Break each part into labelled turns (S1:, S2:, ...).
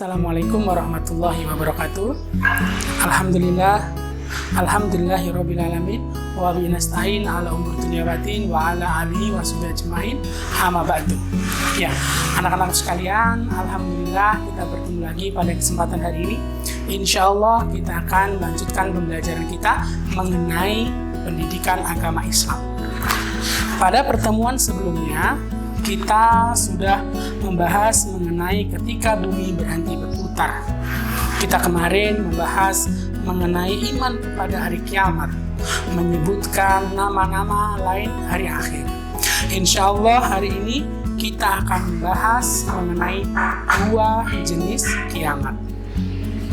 S1: Assalamualaikum warahmatullahi wabarakatuh. Alhamdulillahirabbil alamin wa bihi nasta'in ala umur dunya waddin wa ala alihi wa sahbihi ajmain. Amma ba'du. Ya, anak-anak sekalian, alhamdulillah kita bertemu lagi pada kesempatan hari ini. Insyaallah kita akan melanjutkan pembelajaran kita mengenai pendidikan agama Islam. Pada pertemuan sebelumnya kita sudah membahas mengenai ketika bumi berhenti berputar. Kita kemarin membahas mengenai iman kepada hari kiamat, menyebutkan nama-nama lain hari akhir. Insya Allah hari ini kita akan membahas mengenai dua jenis kiamat.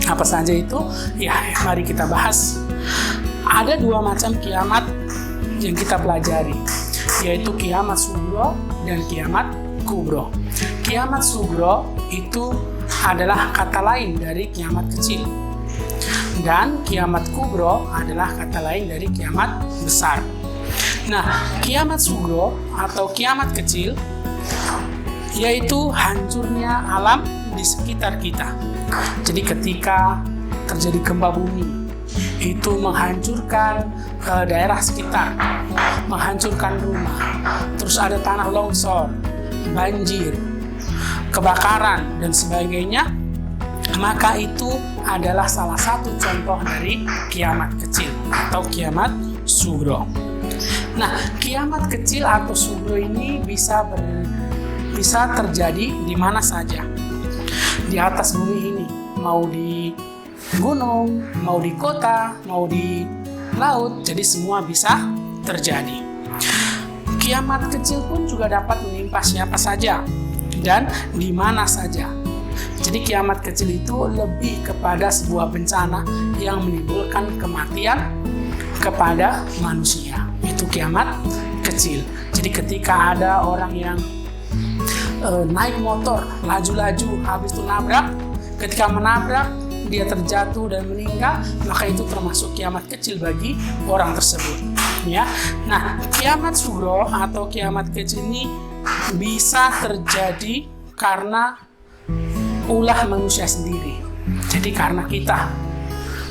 S1: Apa saja itu? Ya, mari kita bahas. Ada dua macam kiamat yang kita pelajari, yaitu kiamat sugro dan kiamat kubro. Kiamat sugro itu adalah kata lain dari kiamat kecil, dan kiamat kubro adalah kata lain dari kiamat besar. Nah, kiamat sugro atau kiamat kecil yaitu hancurnya alam di sekitar kita. Jadi ketika terjadi gempa bumi, itu menghancurkan daerah sekitar, menghancurkan rumah, terus ada tanah longsor, banjir, kebakaran, dan sebagainya, maka itu adalah salah satu contoh dari kiamat kecil atau kiamat sugro. Nah, kiamat kecil atau sugro ini bisa terjadi di mana saja di atas bumi ini, mau di gunung, mau di kota, mau di laut, jadi semua bisa terjadi. Kiamat kecil pun juga dapat menimpa siapa saja dan di mana saja. Jadi kiamat kecil itu lebih kepada sebuah bencana yang menimbulkan kematian kepada manusia. Itu kiamat kecil. Jadi ketika ada orang yang naik motor laju-laju, habis itu nabrak, ketika menabrak dia terjatuh dan meninggal, maka itu termasuk kiamat kecil bagi orang tersebut. Ya, nah kiamat sugro atau kiamat kecil ini bisa terjadi karena ulah manusia sendiri. Jadi karena kita.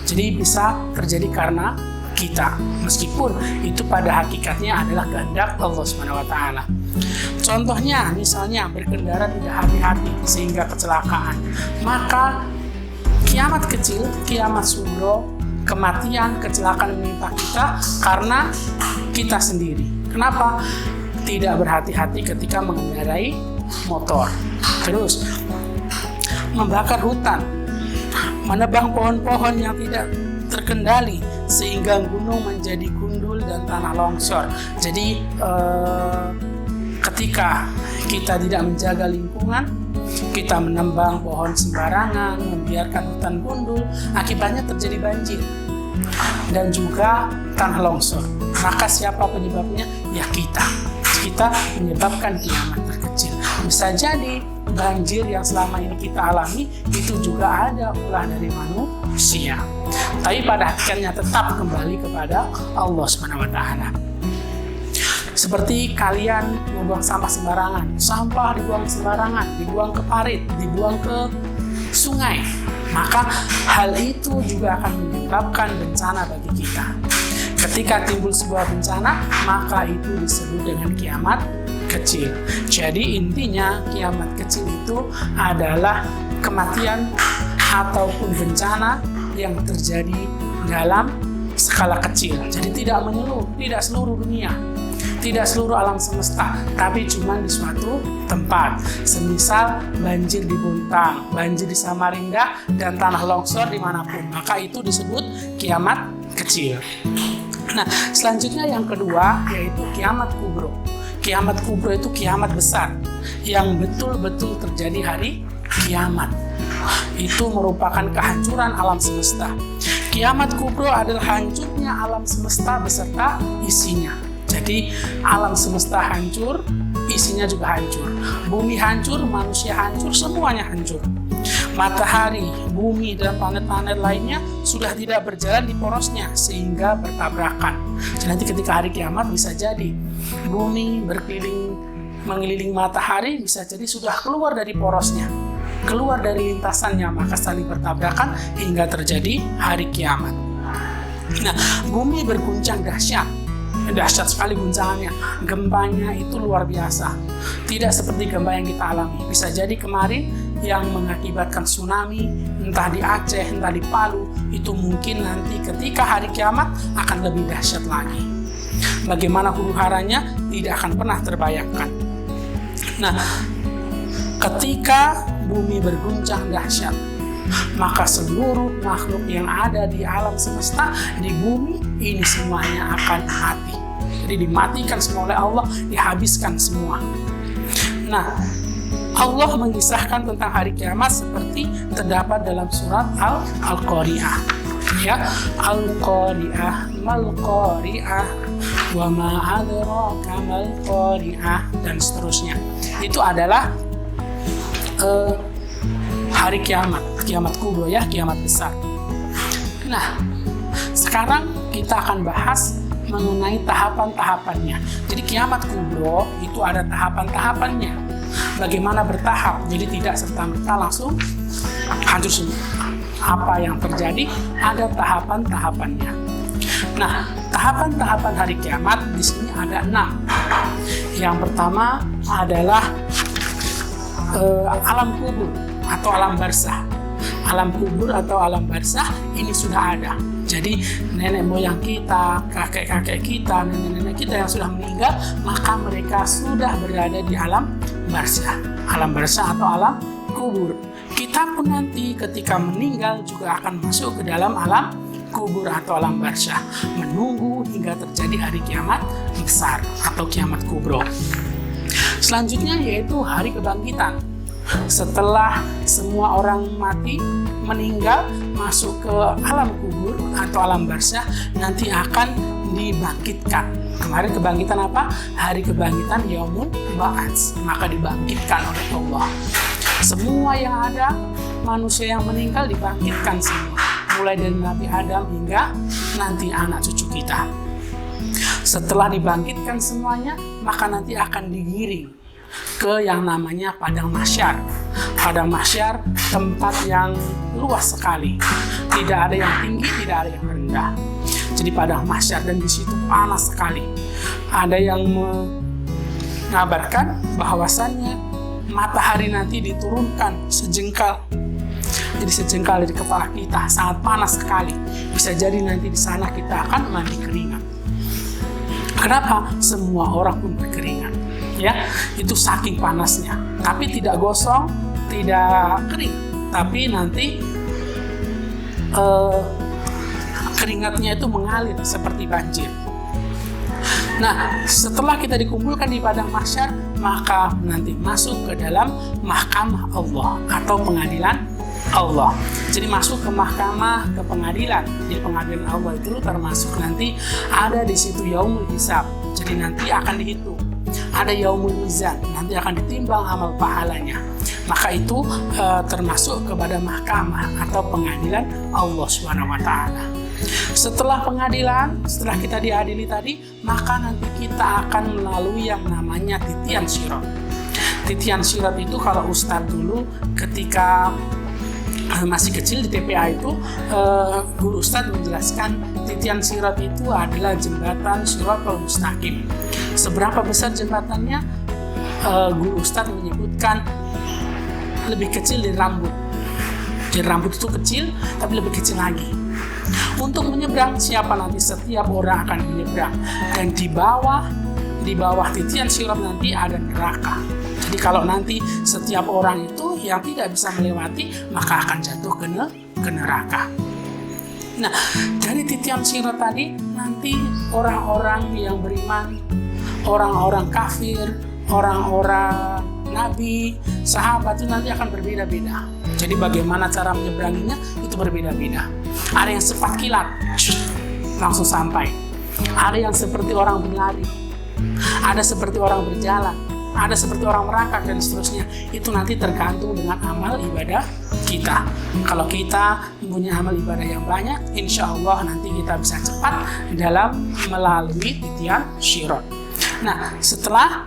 S1: Jadi bisa terjadi karena kita, meskipun itu pada hakikatnya adalah kehendak Allah SWT. Contohnya, misalnya berkendara tidak hati-hati sehingga kecelakaan, maka kiamat kecil, kiamat sugro, kematian, kecelakaan menimpa kita karena kita sendiri. Kenapa? Tidak berhati-hati ketika mengendarai motor. Terus, membakar hutan, menebang pohon-pohon yang tidak terkendali sehingga gunung menjadi gundul dan tanah longsor. Jadi ketika kita tidak menjaga lingkungan, kita menebang pohon sembarangan, membiarkan hutan gundul, akibatnya terjadi banjir dan juga tanah longsor. Maka siapa penyebabnya? Ya kita. Kita menyebabkan kiamat terkecil. Bisa jadi banjir yang selama ini kita alami itu juga ada ulah dari manusia. Tapi pada akhirnya tetap kembali kepada Allah SWT. Seperti kalian membuang sampah sembarangan, sampah dibuang sembarangan, dibuang ke parit, dibuang ke sungai, maka hal itu juga akan menyebabkan bencana bagi kita. Ketika timbul sebuah bencana, maka itu disebut dengan kiamat kecil. Jadi intinya kiamat kecil itu adalah kematian ataupun bencana yang terjadi dalam skala kecil. Jadi tidak menyeluruh, tidak seluruh dunia, tidak seluruh alam semesta, tapi cuma di suatu tempat. Semisal banjir di Bontang, banjir di Samarinda, dan tanah longsor dimanapun, maka itu disebut kiamat kecil. Nah, selanjutnya yang kedua yaitu kiamat kubro. Kiamat kubro itu kiamat besar yang betul-betul terjadi hari kiamat. Itu merupakan kehancuran alam semesta. Kiamat kubro adalah hancurnya alam semesta beserta isinya. Jadi alam semesta hancur, isinya juga hancur. Bumi hancur, manusia hancur, semuanya hancur. Matahari, bumi, dan planet-planet lainnya sudah tidak berjalan di porosnya sehingga bertabrakan. Jadi nanti ketika hari kiamat bisa jadi bumi mengeliling matahari bisa jadi sudah keluar dari porosnya. keluar dari lintasannya, maka saling bertabrakan hingga terjadi hari kiamat. Nah, bumi berguncang dahsyat sekali guncangannya. Gempanya itu luar biasa, tidak seperti gempa yang kita alami. Bisa jadi kemarin yang mengakibatkan tsunami, entah di Aceh, entah di Palu, itu mungkin nanti ketika hari kiamat akan lebih dahsyat lagi. Bagaimana huru-haranya tidak akan pernah terbayangkan. Nah, ketika bumi berguncang dahsyat, maka seluruh makhluk yang ada di alam semesta, di bumi ini semuanya akan mati. Jadi dimatikan semua oleh Allah, dihabiskan semua. Nah, Allah mengisahkan tentang hari kiamat seperti terdapat dalam surat Al-Qari'ah. Ya, Al-Qari'ah, Mal-Qari'ah, wa ma adraka mal-Qari'ah, dan seterusnya. Itu adalah hari kiamat kubro, ya, kiamat besar. Nah, sekarang kita akan bahas mengenai tahapan-tahapannya. Jadi kiamat kubro itu ada tahapan-tahapannya. Bagaimana bertahap, jadi tidak serta-merta langsung hancur semua. Apa yang terjadi, ada tahapan-tahapannya. Nah, tahapan-tahapan hari kiamat di sini ada 6. Yang pertama adalah alam kubur atau alam barzah. Alam kubur atau alam barzah ini sudah ada. Jadi nenek moyang kita, kakek-kakek kita, nenek-nenek kita yang sudah meninggal, maka mereka sudah berada di alam barzah. Alam barzah atau alam kubur. Kita pun nanti ketika meninggal juga akan masuk ke dalam alam kubur atau alam barzah, menunggu hingga terjadi hari kiamat besar atau kiamat kubro. Selanjutnya yaitu hari kebangkitan. Setelah semua orang mati, meninggal, masuk ke alam kubur atau alam barzah, nanti akan dibangkitkan. Kemarin kebangkitan apa? Hari kebangkitan Yaumul Ba'ats, maka dibangkitkan oleh Allah. Semua yang ada, manusia yang meninggal dibangkitkan semua, mulai dari Nabi Adam hingga nanti anak cucu kita. Setelah dibangkitkan semuanya, maka nanti akan digiring ke yang namanya padang mahsyar. Padang mahsyar tempat yang luas sekali, tidak ada yang tinggi, tidak ada yang rendah. Jadi padang mahsyar, dan di situ panas sekali. Ada yang mengabarkan bahwasannya matahari nanti diturunkan sejengkal. Jadi sejengkal dari kepala kita, sangat panas sekali. Bisa jadi nanti di sana kita akan mandi keringat. Kenapa? Semua orang pun berkeringat. Ya, itu saking panasnya. Tapi tidak gosong, tidak kering, tapi nanti keringatnya itu mengalir seperti banjir. Nah, setelah kita dikumpulkan di padang mahsyar, maka nanti masuk ke dalam mahkamah Allah atau pengadilan Allah. Jadi masuk ke mahkamah, ke pengadilan. Di pengadilan Allah itu termasuk nanti ada di situ yaumul hisab. Jadi nanti akan dihitung. Ada yaumul mizan, nanti akan ditimbang amal pahalanya. Maka itu termasuk kepada mahkamah atau pengadilan Allah SWT. Setelah pengadilan, setelah kita diadili tadi, maka nanti kita akan melalui yang namanya titian sirat. Titian sirat itu kalau Ustadz dulu ketika masih kecil di TPA itu, guru Ustadz menjelaskan titian sirat itu adalah jembatan Shiratal Mustaqim. Seberapa besar jembatannya? Guru Ustadz menyebutkan lebih kecil dari rambut. Jadi rambut itu kecil, tapi lebih kecil lagi. Untuk menyeberang, siapa nanti? Setiap orang akan menyeberang. Dan di bawah titian sirat nanti ada neraka. Jadi kalau nanti setiap orang itu yang tidak bisa melewati, maka akan jatuh ke neraka. Nah, dari titian sirat tadi, nanti orang-orang yang beriman, orang-orang kafir, orang-orang nabi, sahabat itu nanti akan berbeda-beda. Jadi bagaimana cara menyeberanginya itu berbeda-beda. Ada yang cepat kilat, langsung sampai. Ada yang seperti orang berlari, ada seperti orang berjalan, ada seperti orang merangkak, dan seterusnya. Itu nanti tergantung dengan amal ibadah kita. Kalau kita mempunyai amal ibadah yang banyak, insya Allah nanti kita bisa cepat dalam melalui titian sirat. Nah, setelah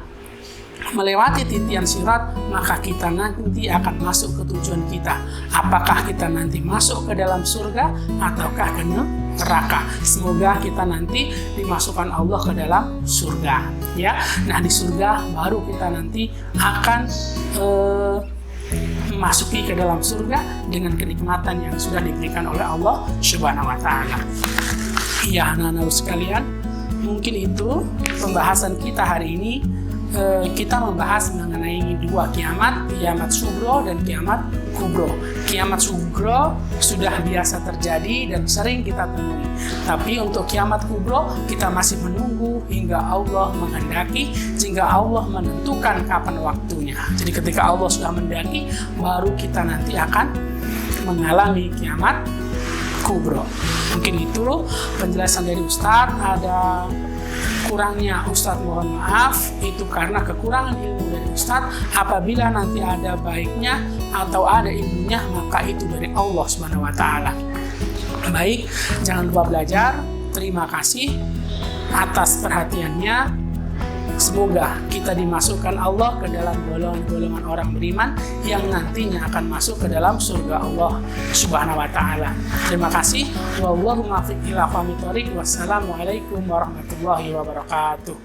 S1: melewati titian sirat, maka kita nanti akan masuk ke tujuan kita. Apakah kita nanti masuk ke dalam surga ataukah ke neraka? Semoga kita nanti dimasukkan Allah ke dalam surga, ya. Nah, di surga baru kita nanti akan memasuki ke dalam surga dengan kenikmatan yang sudah diberikan oleh Allah Subhanahu wa taala. Ya, anak-anak sekalian, mungkin itu pembahasan kita hari ini. Kita membahas mengenai dua kiamat, kiamat sugro dan kiamat kubro. Kiamat sugro sudah biasa terjadi dan sering kita temui. Tapi untuk kiamat kubro kita masih menunggu hingga Allah menghendaki, hingga Allah menentukan kapan waktunya. Jadi ketika Allah sudah menghendaki, baru kita nanti akan mengalami kiamat kubro. Mungkin itu penjelasan dari Ustadz. Ada kurangnya Ustadz mohon maaf, itu karena kekurangan ilmu dari Ustadz. Apabila nanti ada baiknya atau ada ilmunya, maka itu dari Allah Subhanahu wa taala. Baik, jangan lupa belajar. Terima kasih atas perhatiannya. Semoga kita dimasukkan Allah ke dalam golongan-golongan orang beriman yang nantinya akan masuk ke dalam surga Allah Subhanahu wa taala. Terima kasih. Wallahu muwaffiq ila aqwamit thoriq. Wassalamualaikum warahmatullahi wabarakatuh.